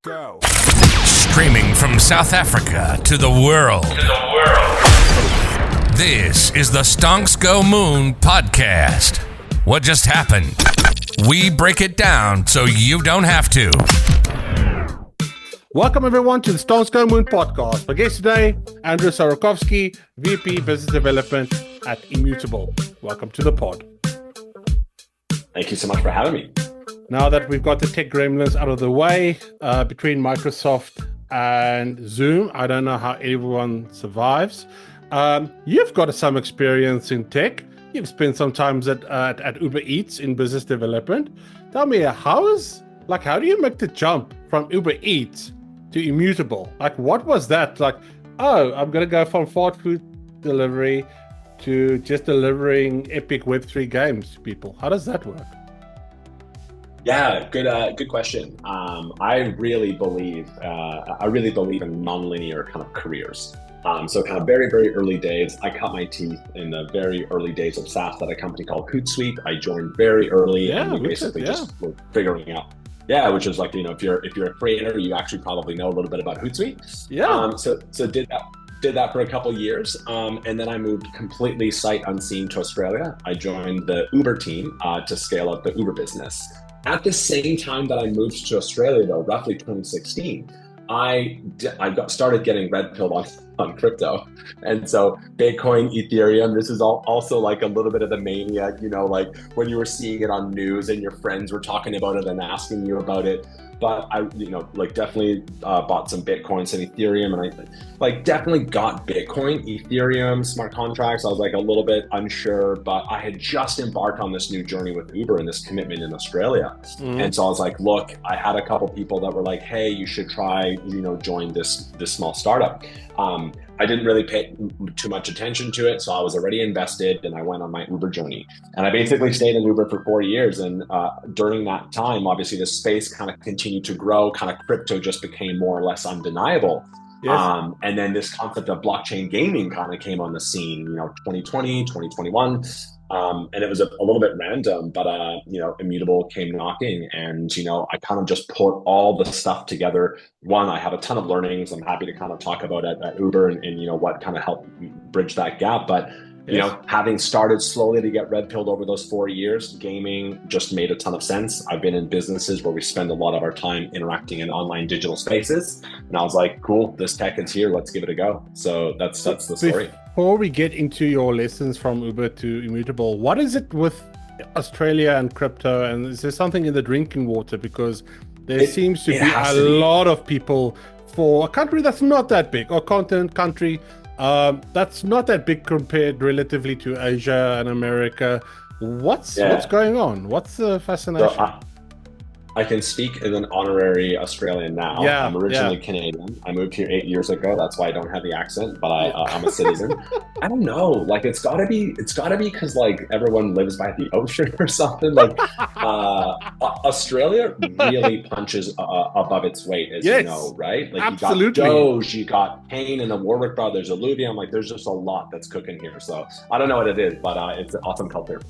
Go. Streaming from South Africa to the world. This is the Stonks Go Moon podcast. What just happened? We break it down so you don't have to. Welcome everyone to the Stonks Go Moon podcast. My guest today, Andrew Sorokovsky, VP Business Development at Immutable. Welcome to the pod. Thank you so much for having me. Now that we've got the tech gremlins out of the way, between Microsoft and Zoom, I don't know how everyone survives. You've got some experience in tech. You've spent some time at Uber Eats in business development. Tell me, how do you make the jump from Uber Eats to Immutable? Like, what was that? Like, oh, I'm going to go from fast food delivery to just delivering epic Web3 games to people. How does that work? Yeah, good question. I really believe in nonlinear kind of careers. So kind of very, very early days, I cut my teeth in the very early days of SaaS at a company called Hootsuite. I joined very early and we basically just were figuring out. Yeah, which is like, if you're a creator, you actually probably know a little bit about Hootsuite. Yeah. So did that for a couple years, and then I moved completely sight unseen to Australia. I joined the Uber team to scale up the Uber business. At the same time that I moved to Australia, though, roughly 2016, I started getting red pilled on crypto. And so Bitcoin, Ethereum, this is also like a little bit of the mania, like when you were seeing it on news and your friends were talking about it and asking you about it. But I, definitely bought some Bitcoin, some Ethereum, and I definitely got Bitcoin, Ethereum, smart contracts. I was like a little bit unsure, but I had just embarked on this new journey with Uber and this commitment in Australia. And so I was like, look, I had a couple people that were like, hey, you should try, join this small startup. I didn't really pay too much attention to it, so I was already invested and I went on my Uber journey. And I basically stayed in Uber for 4 years. And during that time, obviously the space kind of continued to grow, kind of crypto just became more or less undeniable. Yes. And then this concept of blockchain gaming kind of came on the scene, 2020, 2021. And it was a little bit random, but, Immutable came knocking and, I kind of just put all the stuff together. One, I have a ton of learnings. I'm happy to kind of talk about it at Uber and what kind of helped bridge that gap. But, having started slowly to get red pilled over those 4 years, gaming just made a ton of sense. I've been in businesses where we spend a lot of our time interacting in online digital spaces. And I was like, cool, this tech is here. Let's give it a go. So that's the story. Before we get into your lessons from Uber to Immutable, what is it with Australia and crypto? And is there something in the drinking water? Because there seems to be a lot of people for a country that's not that big, or continent country that's not that big compared relatively to Asia and America. What's going on? What's the fascination? So I can speak as an honorary Australian now. Yeah, I'm originally Canadian. I moved here 8 years ago. That's why I don't have the accent, but I'm a citizen. I don't know. Like it's gotta be because like everyone lives by the ocean or something. Like Australia really punches above its weight, as you know, right? Like absolutely. You got Doge, you got Kane and the Warwick brothers, Alluvium. Like there's just a lot that's cooking here. So I don't know what it is, but it's an awesome culture.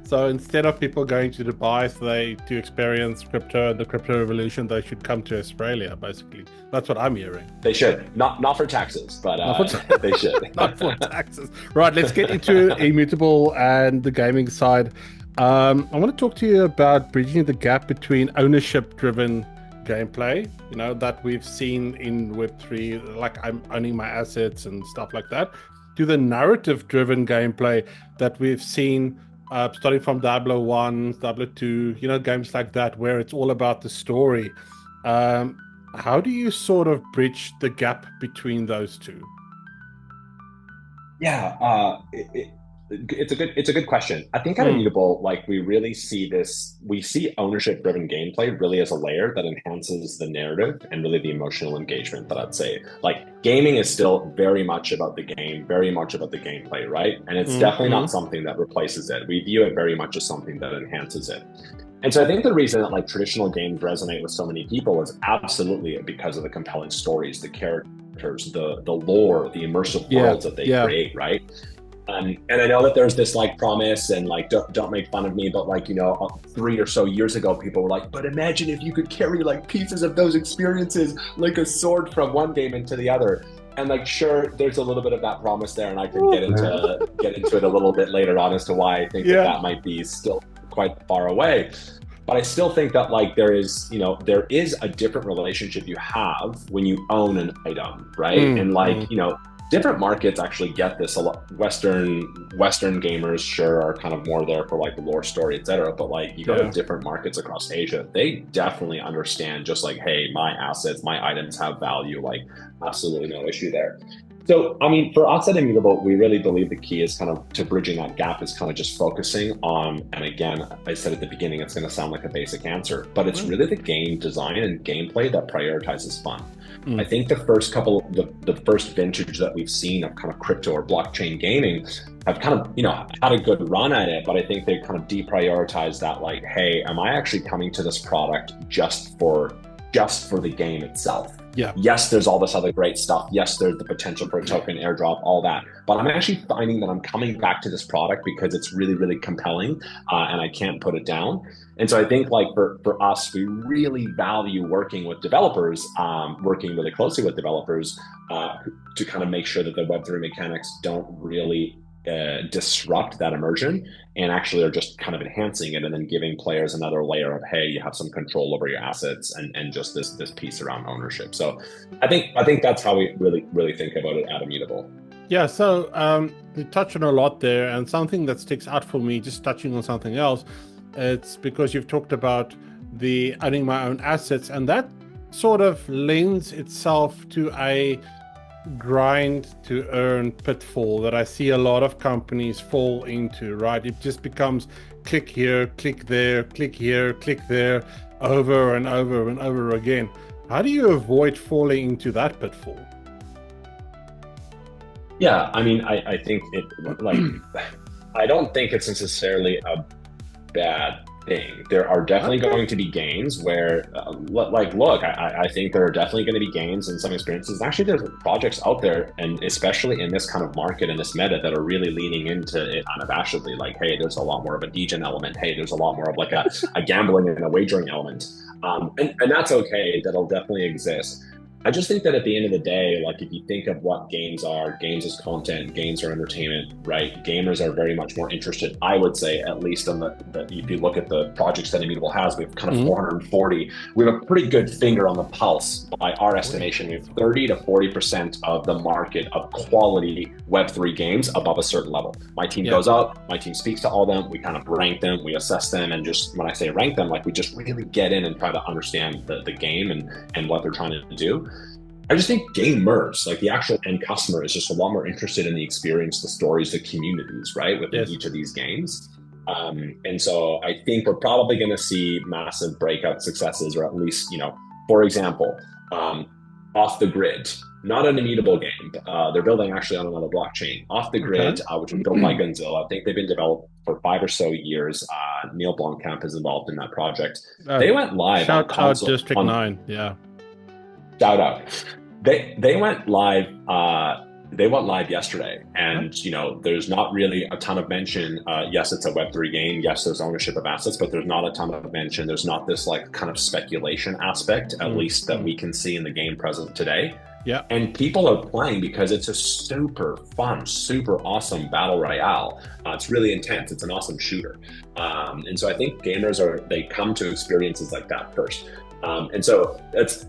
So instead of people going to Dubai to experience crypto and the crypto revolution, they should come to Australia, basically. That's what I'm hearing. They should. Not for taxes, but they should. Not for taxes. Right, let's get into Immutable and the gaming side. I want to talk to you about bridging the gap between ownership-driven gameplay, that we've seen in Web3, like I'm owning my assets and stuff like that, to the narrative-driven gameplay that we've seen starting from Diablo 1, Diablo 2, games like that, where it's all about the story. How do you sort of bridge the gap between those two? Yeah, it's a good question. I think at Immutable, we really see ownership-driven gameplay really as a layer that enhances the narrative and really the emotional engagement that I'd say. Gaming is still very much about the game, very much about the gameplay, right? And it's definitely not something that replaces it. We view it very much as something that enhances it. And so I think the reason that traditional games resonate with so many people is absolutely because of the compelling stories, the characters, the lore, the immersive worlds that they create, right? And I know that there's this like promise and like, don't make fun of me, but like, 3 or so years ago, people were like, but imagine if you could carry like pieces of those experiences like a sword from one game into the other. And like, sure, there's a little bit of that promise there, and I can get into it a little bit later on as to why I think that might be still quite far away. But I still think that like there is a different relationship you have when you own an item, right? And like, different markets actually get this a lot. Western gamers sure are kind of more there for like the lore story, etc. But like you go to different markets across Asia, they definitely understand just like, hey, my assets, my items have value, like absolutely no issue there. So, I mean, for us at Immutable, we really believe the key is kind of to bridging that gap is kind of just focusing on, and again, I said at the beginning, it's going to sound like a basic answer, but it's really the game design and gameplay that prioritizes fun. I think the first vintage that we've seen of kind of crypto or blockchain gaming have kind of, had a good run at it, but I think they kind of deprioritized that, like, hey, am I actually coming to this product just for the game itself? Yeah. Yes, there's all this other great stuff. Yes, there's the potential for a token airdrop, all that. But I'm actually finding that I'm coming back to this product because it's really, really compelling, and I can't put it down. And so I think like for us, we really value working with developers, working really closely with developers to kind of make sure that the Web3 mechanics don't really disrupt that immersion and actually are just kind of enhancing it and then giving players another layer of, hey, you have some control over your assets and just this piece around ownership. So I think that's how we really think about it at Immutable. Yeah, so you touched on a lot there, and something that sticks out for me, just touching on something else, it's because you've talked about the owning my own assets, and that sort of lends itself to a grind to earn pitfall that I see a lot of companies fall into, right? It just becomes click here, click there, click here, click there, over and over and over again. How do you avoid falling into that pitfall? Yeah, I mean, I think it, like, I don't think it's necessarily a bad thing. There are definitely going to be games where, I think there are definitely going to be games and some experiences. Actually, there's projects out there, and especially in this kind of market and this meta, that are really leaning into it unabashedly. Like, hey, there's a lot more of a degen element. Hey, there's a lot more of like a gambling and a wagering element. And that's okay. That'll definitely exist. I just think that at the end of the day, like if you think of what games are, games as content, games are entertainment, right? Gamers are very much more interested, I would say, at least on if you look at the projects that Immutable has, we have kind of 440. We have a pretty good finger on the pulse. By our estimation, we have 30 to 40% of the market of quality Web3 games above a certain level. My team goes out, my team speaks to all of them, we kind of rank them, we assess them, and just when I say rank them, like we just really get in and try to understand the game and what they're trying to do. I just think gamers, like the actual end customer, is just a lot more interested in the experience, the stories, the communities, right, within each of these games. And so I think we're probably going to see massive breakout successes, or at least, for example, Off the Grid, not an Immutable game. They're building actually on another blockchain. Off the Grid, which was built by Gunzilla. I think they've been developed for 5 or so years. Neil Blomkamp is involved in that project. They went live on console. District 9, yeah. Shout out. They went live. They went live yesterday, and there's not really a ton of mention. Yes, it's a Web3 game. Yes, there's ownership of assets, but there's not a ton of mention. There's not this like kind of speculation aspect, at least that we can see in the game present today. Yeah. And people are playing because it's a super fun, super awesome battle royale. It's really intense. It's an awesome shooter, and so I think gamers they come to experiences like that first. And so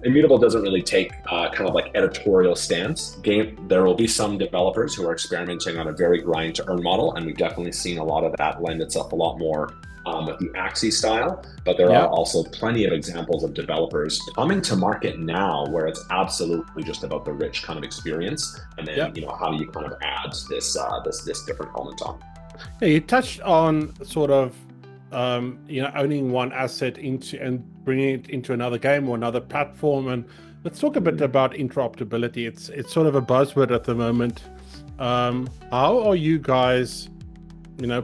Immutable doesn't really take kind of like editorial stance. There will be some developers who are experimenting on a very grind to earn model, and we've definitely seen a lot of that lend itself a lot more with the Axie style. But there are also plenty of examples of developers coming to market now where it's absolutely just about the rich kind of experience, and then how do you kind of add this different element on? Yeah, you touched on sort of owning one asset into and bringing it into another game or another platform. And let's talk a bit about interoperability. It's sort of a buzzword at the moment. How are you guys,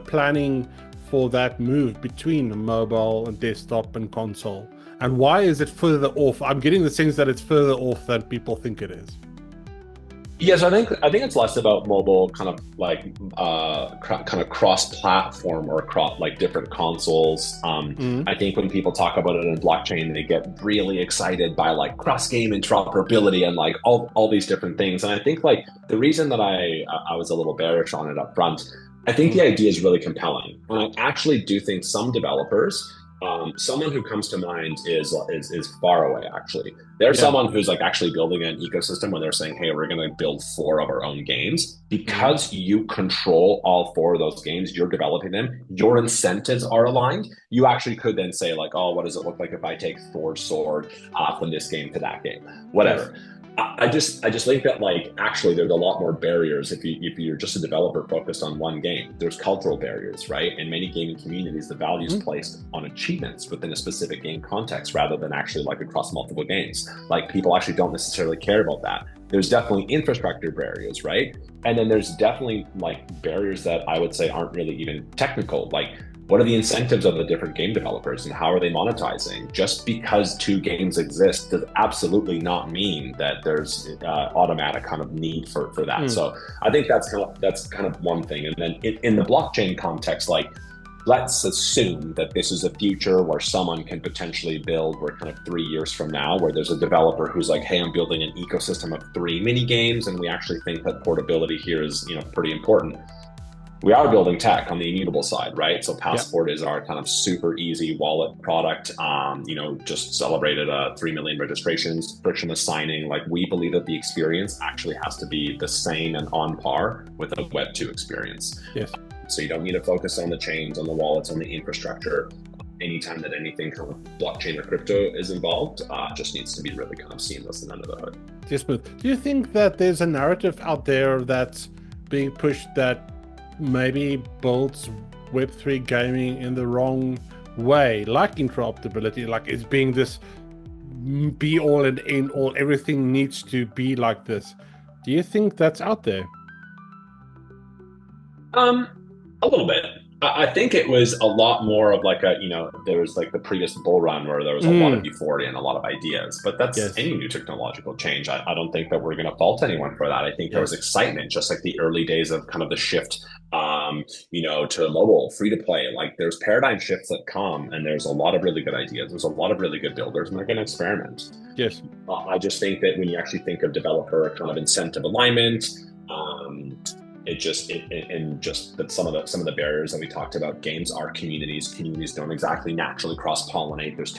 planning for that move between mobile and desktop and console? And why is it further off? I'm getting the sense that it's further off than people think it is. Yes, I think it's less about mobile, kind of like kind of cross-platform or cross like different consoles. Mm, I think when people talk about it in blockchain, they get really excited by like cross-game interoperability and like all these different things. And I think like the reason that I was a little bearish on it up front, I think the mm, idea is really compelling, and I actually do think some developers. Someone who comes to mind is far away. Actually, there's yeah. someone who's like actually building an ecosystem where they're saying, "Hey, we're going to build 4 of our own games Mm, because you control all 4 of those games. You're developing them. Your incentives are aligned. You actually could then say like, oh, what does it look like if I take Thor's sword from this game to that game? yes. Whatever." I just think that like actually there's a lot more barriers if you're just a developer focused on one game. There's cultural barriers, right? In many gaming communities, the value is Mm, placed on achievements within a specific game context rather than actually like across multiple games. Like people actually don't necessarily care about that. There's definitely infrastructure barriers, right? And then there's definitely like barriers that I would say aren't really even technical. Like what are the incentives of the different game developers and how are they monetizing? Just because 2 games exist does absolutely not mean that there's automatic kind of need for that. mm, So I think that's kind of one thing. And then in the blockchain context, like let's assume that this is a future where someone can potentially build, we're kind of 3 years from now, where there's a developer who's like, hey, I'm building an ecosystem of 3 mini games, and we actually think that portability here is, pretty important. We are building tech on the Immutable side, right? So yeah. Passport is our kind of super easy wallet product. Just celebrated 3 million registrations, frictionless signing. Like we believe that the experience actually has to be the same and on par with a Web2 experience. Yes. So you don't need to focus on the chains, on the wallets, on the infrastructure. Anytime that anything kind of blockchain or crypto is involved, just needs to be really kind of seamless and under the hood. Yes, but do you think that there's a narrative out there that's being pushed that maybe builds Web3 gaming in the wrong way, like interoperability, like it's being this be all and end all, everything needs to be like this? Do you think that's out there? Um, a little bit. I think it was a lot more of like there was like the previous bull run where there was a lot of Mm, euphoria and a lot of ideas, but that's yes, any new technological change. I don't think that we're going to fault anyone for that. I think there was yes, excitement, just like the early days of kind of the shift, to mobile, free to play. Like there's paradigm shifts that come, and there's a lot of really good ideas. There's a lot of really good builders, and they're going to experiment. yes, I just think that when you actually think of developer kind of incentive alignment, um, and just that some of the barriers that we talked about. Games are communities don't exactly naturally cross pollinate. There's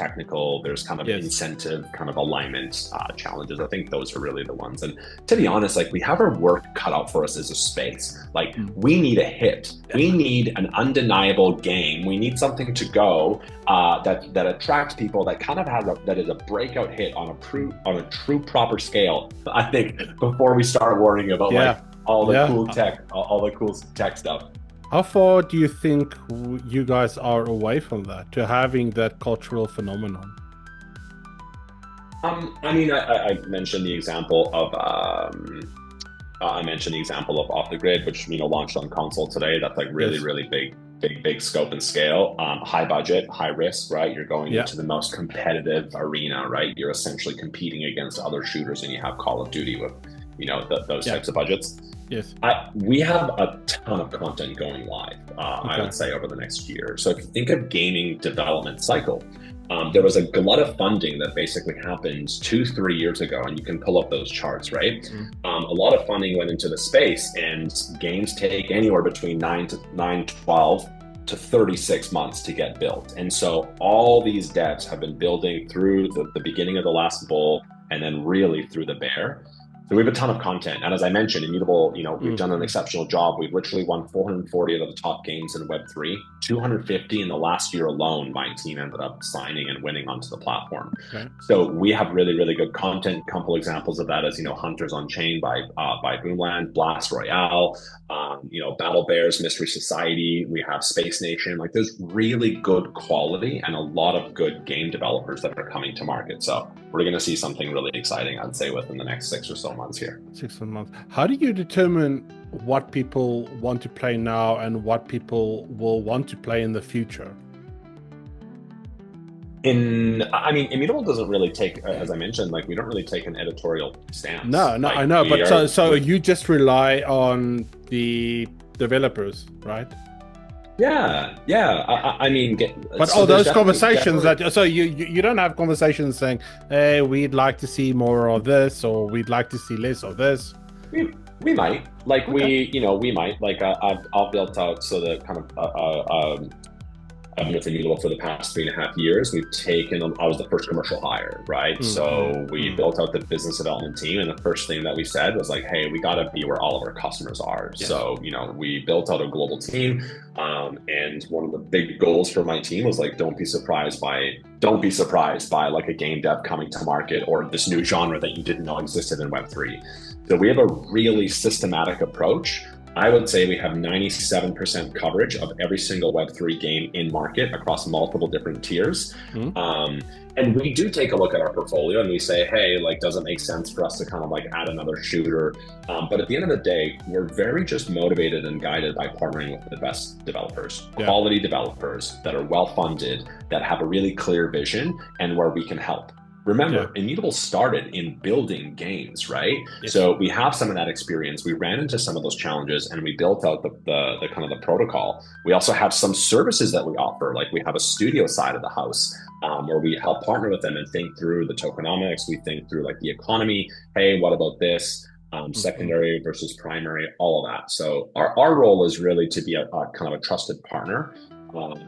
kind of yes. incentive kind of alignment challenges. I think those are really the ones. And to be honest, like we have our work cut out for us as a space. Like we need a hit, we need an undeniable game, we need something to go that attracts people, that kind of that is a breakout hit on a true proper scale. I think before we start worrying about like all the cool tech, all the cool tech stuff. How far do you think you guys are away from that, to having that cultural phenomenon? I mentioned the example of Off the Grid, which launched on console today. That's like really, Yes. really big scope and scale. High budget, high risk, right? You're going into the most competitive arena, right? You're essentially competing against other shooters, and you have Call of Duty with those types of budgets. Yes. We have a ton of content going live, I would say, over the next year. So if you think of gaming development cycle, there was a glut of funding that basically happened 2-3 years ago, and you can pull up those charts, right? A lot of funding went into the space, and games take anywhere between 12 to 36 months to get built. And so all these devs have been building through the beginning of the last bull, and then really through the bear. So we have a ton of content. And as I mentioned, Immutable, we've done an exceptional job. We've literally won 440 of the top games in Web3, 250 in the last year alone. My team ended up signing and winning onto the platform. Okay. So we have really, really good content. A couple examples of that is, Hunters on Chain by Boomland, Blast Royale, Battle Bears, Mystery Society. We have Space Nation. Like there's really good quality and a lot of good game developers that are coming to market. So we're going to see something really exciting, I'd say, within the next 6 or so months here. 6 months. How do you determine what people want to play now and what people will want to play in the future? Immutable doesn't really take, as I mentioned, like we don't really take an editorial stance. No, like, I know, but so you just rely on the developers, right? Yeah. But all those conversations so you don't have conversations saying, hey, we'd like to see more of this, or we'd like to see less of this. We might, like, okay. we might, like, I've built out, so the kind of, I've been with Immutable for the past 3.5 years. We've taken, I was the first commercial hire, right? So we built out the business development team. And the first thing that we said was like, hey, we got to be where all of our customers are. Yes. So, we built out a global team. And one of the big goals for my team was like, don't be surprised by like a game dev coming to market or this new genre that you didn't know existed in Web3. So we have a really systematic approach. I would say we have 97% coverage of every single Web3 game in market across multiple different tiers. And we do take a look at our portfolio and we say, hey, like, does it make sense for us to kind of like add another shooter? But at the end of the day, we're very just motivated and guided by partnering with the best developers, quality developers that are well-funded, that have a really clear vision and where we can help. Remember, Immutable started in building games, right? Yes. So we have some of that experience. We ran into some of those challenges and we built out the kind of the protocol. We also have some services that we offer. Like we have a studio side of the house where we help partner with them and think through the tokenomics. We think through like the economy. Hey, what about this? Secondary versus primary, all of that. So our role is really to be a kind of a trusted partner.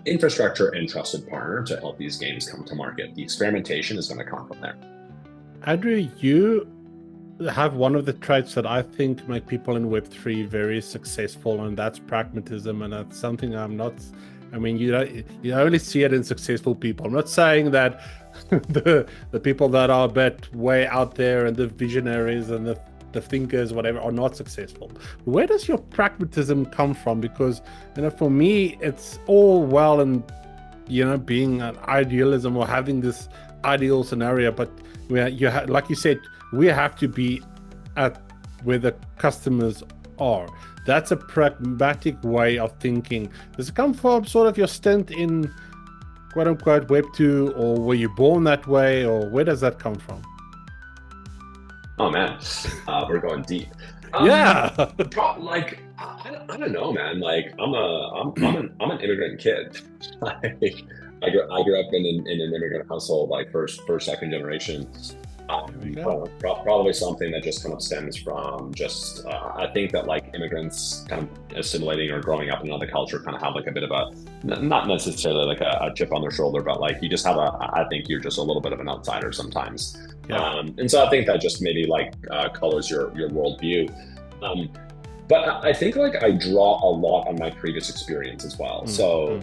Infrastructure and trusted partner to help these games come to market. The experimentation is going to come from there. Andrew, you have one of the traits that I think make people in Web3 very successful, and that's pragmatism. And that's something you only see it in successful people. I'm not saying that the people that are a bit way out there and the visionaries and the thinkers, whatever, are not successful. Where does your pragmatism come from? Because for me, it's all well and being an idealism or having this ideal scenario, but like you said, we have to be at where the customers are. That's a pragmatic way of thinking. Does it come from sort of your stint in quote unquote Web2, or were you born that way, or where does that come from? Oh man, we're going deep. Yeah. Like I don't know, man. Like I'm an immigrant kid. Like, I grew up in an immigrant household, like first, second generation. Probably something that just kind of stems from just I think that like immigrants kind of assimilating or growing up in another culture kind of have like a bit of a, not necessarily like a chip on their shoulder, but like you just have I think you're just a little bit of an outsider sometimes. And so I think that just maybe like colors your worldview. But I think like I draw a lot on my previous experience as well. So,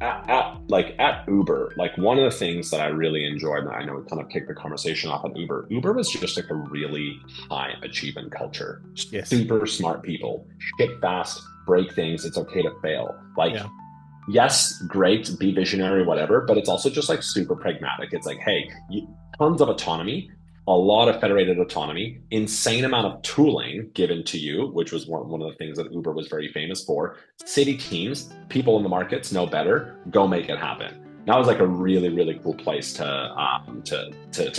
at Uber, like one of the things that I really enjoyed, and I know we kind of kicked the conversation off at Uber was just like a really high achievement culture. Yes. Super smart people, ship fast, break things. It's okay to fail. Yes, great, be visionary, whatever, but it's also just like super pragmatic. It's like, hey, tons of autonomy, a lot of federated autonomy, insane amount of tooling given to you, which was one of the things that Uber was very famous for. City teams, people in the markets know better, go make it happen. That was like a really, really cool place to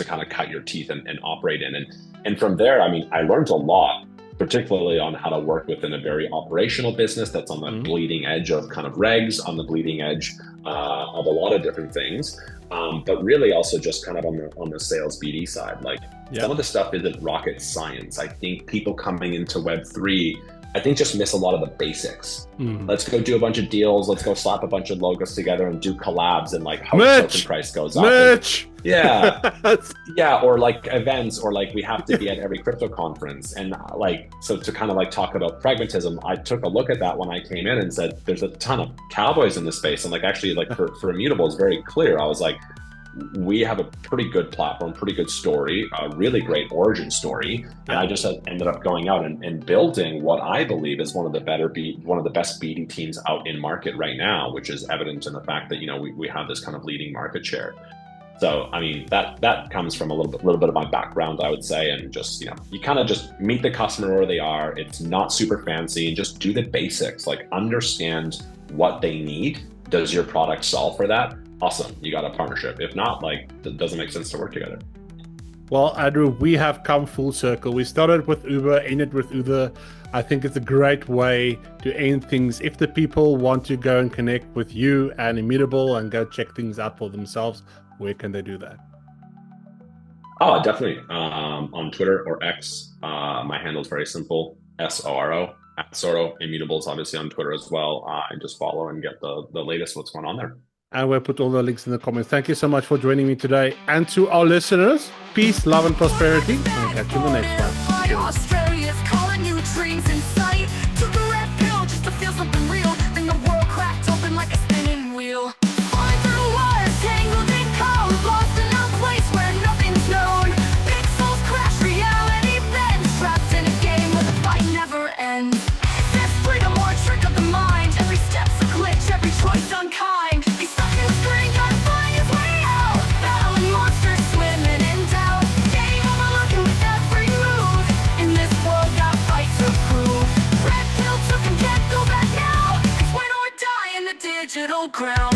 kind of cut your teeth and operate in. And from there, I learned a lot, particularly on how to work within a very operational business that's on the bleeding edge of kind of regs, on the bleeding edge of a lot of different things. But really also just kind of on the sales BD side, some of the stuff isn't rocket science. I think people coming into Web3, I think just miss a lot of the basics. Let's go do a bunch of deals. Let's go slap a bunch of logos together and do collabs and like hope token price goes up. Or like events, or like we have to be at every crypto conference. And so to kind of like talk about pragmatism, I took a look at that when I came in and said, there's a ton of cowboys in this space. And like actually like for Immutable, it's very clear. I was like, we have a pretty good platform, pretty good story, a really great origin story. And I just ended up going out and building what I believe is one of the best BD teams out in market right now, which is evident in the fact that, we have this kind of leading market share. So, that comes from a little bit of my background, I would say. And just, you kind of just meet the customer where they are. It's not super fancy, and just do the basics, like understand what they need. Does your product solve for that? awesome, you got a partnership. If not, like, it doesn't make sense to work together. Well, Andrew, we have come full circle. We started with Uber, ended with Uber. I think it's a great way to end things. If the people want to go and connect with you and Immutable and go check things out for themselves, where can they do that? Oh, definitely. On Twitter or X, my handle is very simple, SORO, at Soro. Immutable is obviously on Twitter as well. And just follow and get the latest what's going on there. And we'll put all the links in the comments. Thank you so much for joining me today. And to our listeners, peace, love, and prosperity. And catch you in the next one. Cheers. Australia's calling you, dreams in sight. Took a red pill just to feel something real. Then the world cracked open like a spinning wheel. Flying through wires, tangled in code, lost in a place where nothing's known. Pixels crash, reality bends, trapped in a game where the fight never ends. This freedom or a trick of the mind. Every step's a glitch, every choice unkind. He's stuck in the screen, gotta find his way out. Battling monsters, swimming in doubt. Game overlooking with every move. In this world, got fight to prove. Red pill took and can't go back now. 'Cause win or die in the digital ground.